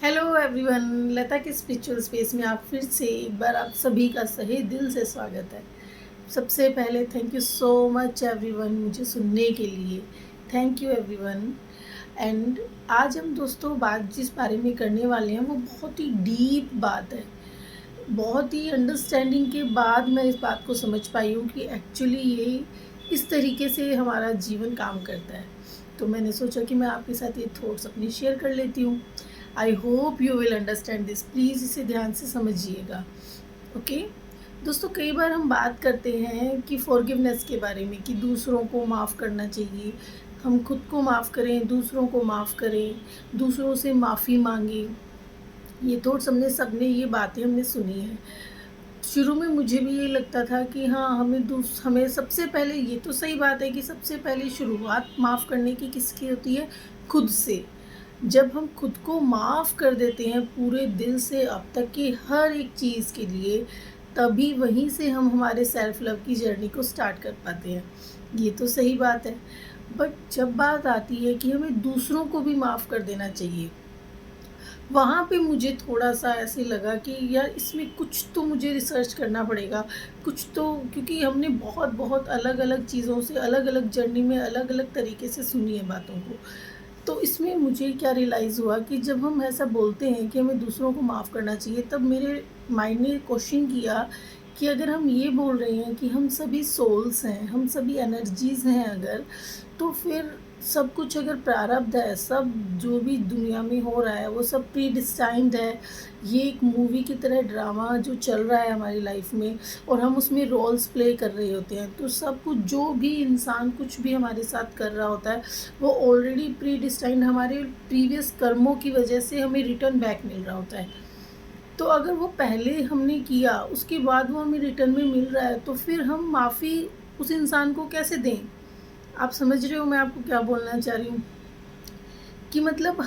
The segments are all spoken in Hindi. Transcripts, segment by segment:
हेलो एवरीवन, लता के स्पिरिचुअल स्पेस में आप फिर से एक बार आप सभी का सही दिल से स्वागत है। सबसे पहले thank you so much everyone मुझे सुनने के लिए। Thank you everyone. एंड आज हम दोस्तों बात जिस बारे में करने वाले हैं वो बहुत ही डीप बात है। बहुत ही अंडरस्टैंडिंग के बाद मैं इस बात को समझ पाई हूँ कि एक्चुअली ये इस तरीके से हमारा जीवन काम करता है। तो मैंने सोचा कि मैं आपके साथ ये थॉट्स अपनी शेयर कर लेती हूँ। I hope you will understand this. Please इसे ध्यान से समझिएगा। ओके दोस्तों, कई बार हम बात करते हैं कि फॉरगिवनेस के बारे में कि दूसरों को माफ़ करना चाहिए। हम खुद को माफ़ करें, दूसरों को माफ़ करें, दूसरों से माफ़ी मांगें। ये थॉट्स हमने सबने ये बातें हमने सुनी हैं। शुरू में मुझे भी ये लगता था कि हाँ, हमें सबसे पहले, ये तो सही बात है कि सबसे पहले शुरुआत माफ़ करने की किसकी होती है? खुद से। जब हम खुद को माफ़ कर देते हैं पूरे दिल से अब तक की हर एक चीज़ के लिए, तभी वहीं से हम हमारे सेल्फ लव की जर्नी को स्टार्ट कर पाते हैं। ये तो सही बात है। बट जब बात आती है कि हमें दूसरों को भी माफ़ कर देना चाहिए, वहाँ पे मुझे थोड़ा-सा ऐसे लगा कि यार इसमें कुछ तो मुझे रिसर्च करना पड़ेगा, कुछ तो, क्योंकि हमने बहुत-बहुत अलग-अलग चीज़ों से, अलग-अलग जर्नी में अलग-अलग तरीके से सुनी है बातों को। तो इसमें मुझे क्या रियलाइज़ हुआ कि जब हम ऐसा बोलते हैं कि हमें दूसरों को माफ़ करना चाहिए, तब मेरे माइंड ने क्वेश्चन किया कि अगर हम ये बोल रहे हैं कि हम सभी सोल्स हैं, हम सभी एनर्जीज़ हैं अगर, तो फिर सब कुछ अगर प्रारब्ध है, सब जो भी दुनिया में हो रहा है वो सब प्रीडिस्टाइंड है। ये एक मूवी की तरह ड्रामा जो चल रहा है हमारी लाइफ में, और हम उसमें रोल्स प्ले कर रहे होते हैं। तो सब कुछ, जो भी इंसान कुछ भी हमारे साथ कर रहा होता है, वो ऑलरेडी प्रीडिस्टाइंड हमारे प्रीवियस कर्मों की वजह से हमें रिटर्न बैक मिल रहा होता है। तो अगर वो पहले हमने किया, उसके बाद वो हमें रिटर्न में मिल रहा है, तो फिर हम माफ़ी उस इंसान को कैसे दें? आप समझ रहे हो मैं आपको क्या बोलना चाह रही हूँ? कि मतलब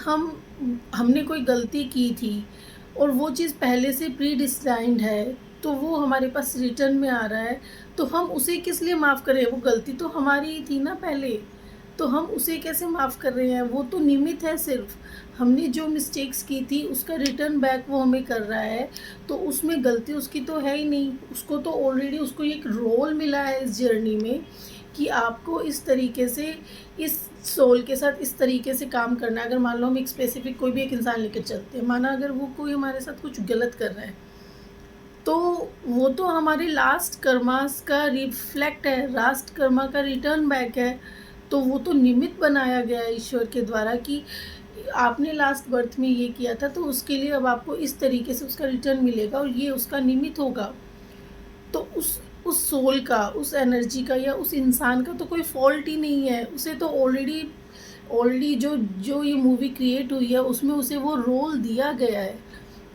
हमने कोई गलती की थी और वो चीज़ पहले से प्रीडिस्टाइंड है, तो वो हमारे पास रिटर्न में आ रहा है, तो हम उसे किस लिए माफ़ करें? वो गलती तो हमारी ही थी ना पहले, तो हम उसे कैसे माफ़ कर रहे हैं? वो तो निमित्त है सिर्फ़। हमने जो मिस्टेक्स की थी उसका रिटर्न बैक वो हमें कर रहा है, तो उसमें गलती उसकी तो है ही नहीं। उसको तो ऑलरेडी उसको एक रोल मिला है इस जर्नी में कि आपको इस तरीके से, इस सोल के साथ इस तरीके से काम करना है। अगर मान लो हम एक स्पेसिफिक कोई भी एक इंसान लेकर चलते हैं, माना अगर वो कोई हमारे साथ कुछ गलत कर रहा है, तो वो तो हमारे लास्ट कर्मास का रिफ्लेक्ट है, लास्ट कर्मा का रिटर्न बैक है। तो वो तो निमित्त बनाया गया है ईश्वर के द्वारा कि आपने लास्ट बर्थ में ये किया था, तो उसके लिए अब आपको इस तरीके से उसका रिटर्न मिलेगा, और ये उसका निमित्त होगा। तो उस सोल का, उस एनर्जी का या उस इंसान का तो कोई फ़ॉल्ट ही नहीं है। उसे तो ऑलरेडी ऑलरेडी जो जो ये मूवी क्रिएट हुई है उसमें उसे वो रोल दिया गया है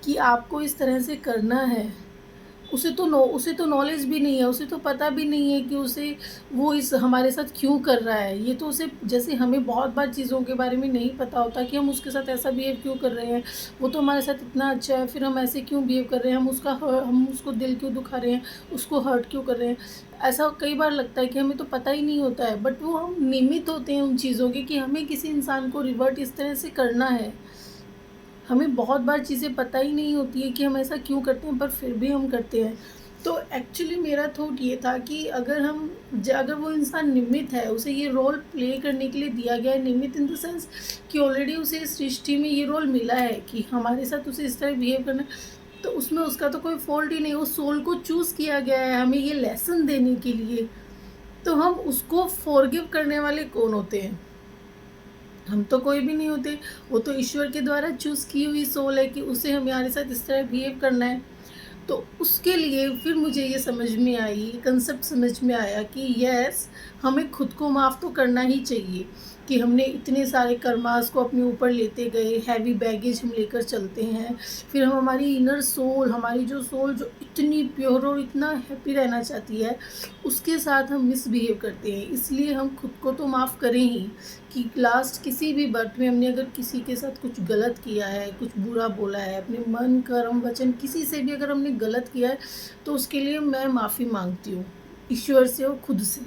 कि आपको इस तरह से करना है। उसे तो नॉलेज भी नहीं है, उसे तो पता भी नहीं है कि उसे वो इस हमारे साथ क्यों कर रहा है। ये तो उसे, जैसे हमें बहुत बार चीज़ों के बारे में नहीं पता होता कि हम उसके साथ ऐसा बिहेव क्यों कर रहे हैं। वो तो हमारे साथ इतना अच्छा है, फिर हम ऐसे क्यों बिहेव कर रहे हैं, हम उसको दिल क्यों दुखा रहे हैं, उसको हर्ट क्यों कर रहे हैं। ऐसा कई बार लगता है कि हमें तो पता ही नहीं होता है, बट वो हम निमित्त होते हैं उन चीज़ों के कि हमें किसी इंसान को रिवर्ट इस तरह से करना है। हमें बहुत बार चीज़ें पता ही नहीं होती है कि हम ऐसा क्यों करते हैं, पर फिर भी हम करते हैं। तो एक्चुअली मेरा थॉट ये था कि अगर वो इंसान निमित्त है, उसे ये रोल प्ले करने के लिए दिया गया है, निमित्त इन द सेंस कि ऑलरेडी उसे इस सृष्टि में ये रोल मिला है कि हमारे साथ उसे इस तरह बिहेव करना है, तो उसमें उसका तो कोई फ़ॉल्ट ही नहीं। उस सोल को चूज़ किया गया है हमें ये लेसन देने के लिए, तो हम उसको फ़ॉरगिव करने वाले कौन होते हैं? हम तो कोई भी नहीं होते। वो तो ईश्वर के द्वारा चूज़ की हुई सोल है कि उसे हमारे साथ इस तरह बिहेव करना है। तो उसके लिए फिर मुझे ये समझ में आई, ये कंसेप्ट समझ में आया कि यस, हमें खुद को माफ़ तो करना ही चाहिए कि हमने इतने सारे कर्मास को अपने ऊपर लेते गए, हैवी बैगेज हम लेकर चलते हैं। फिर हम, हमारी इनर सोल, हमारी जो सोल जो इतनी प्योर और इतना हैप्पी रहना चाहती है, उसके साथ हम मिसबिहेव करते हैं। इसलिए हम खुद को तो माफ़ करें ही कि लास्ट किसी भी बर्थ में हमने अगर किसी के साथ कुछ गलत किया है, कुछ बुरा बोला है, अपने मन, कर्म, वचन किसी से भी अगर हमने गलत किया है, तो उसके लिए मैं माफ़ी माँगती हूँ ईश्वर से और खुद से।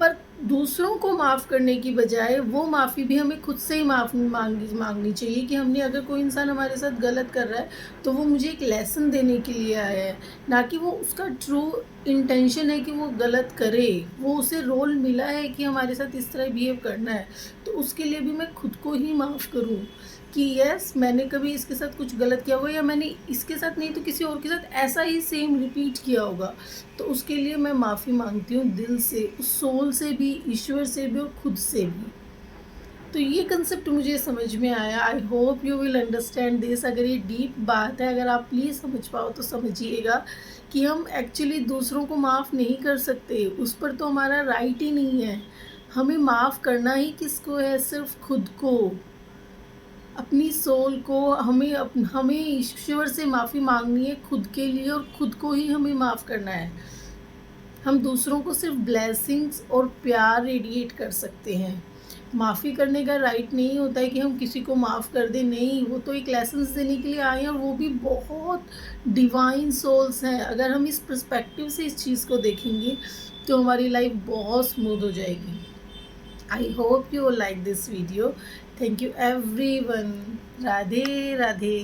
पर दूसरों को माफ़ करने की बजाय वो माफ़ी भी हमें खुद से ही मांगनी चाहिए कि हमने अगर कोई इंसान हमारे साथ गलत कर रहा है तो वो मुझे एक लेसन देने के लिए आया है, ना कि वो उसका ट्रू इंटेंशन है कि वो गलत करे। वो उसे रोल मिला है कि हमारे साथ इस तरह बिहेव करना है, तो उसके लिए भी मैं खुद को ही माफ़ करूँ कि यस, मैंने कभी इसके साथ कुछ गलत किया होगा या मैंने इसके साथ नहीं तो किसी और के साथ ऐसा ही सेम रिपीट किया होगा। तो उसके लिए मैं माफ़ी मांगती हूँ दिल से, उस सोल से भी, ईश्वर से भी और खुद से भी। तो ये कंसेप्ट मुझे समझ में आया। I hope you will understand this. अगर ये डीप बात है, अगर आप प्लीज़ समझ पाओ तो समझिएगा कि हम एक्चुअली दूसरों को माफ़ नहीं कर सकते, उस पर तो हमारा राइट ही नहीं है। हमें माफ़ करना ही किसको है? सिर्फ़ खुद को, अपनी सोल को। हमें ईश्वर से माफ़ी मांगनी है खुद के लिए, और खुद को ही हमें माफ़ करना है। हम दूसरों को सिर्फ ब्लेसिंग्स और प्यार रेडिएट कर सकते हैं। माफ़ी करने का राइट नहीं होता है कि हम किसी को माफ़ कर दें, नहीं, वो तो एक लेसन्स देने के लिए आए हैं और वो भी बहुत डिवाइन सोल्स हैं। अगर हम इस पर्सपेक्टिव से इस चीज़ को देखेंगे तो हमारी लाइफ बहुत स्मूथ हो जाएगी। I hope you like this video. Thank you everyone. Radhe Radhe.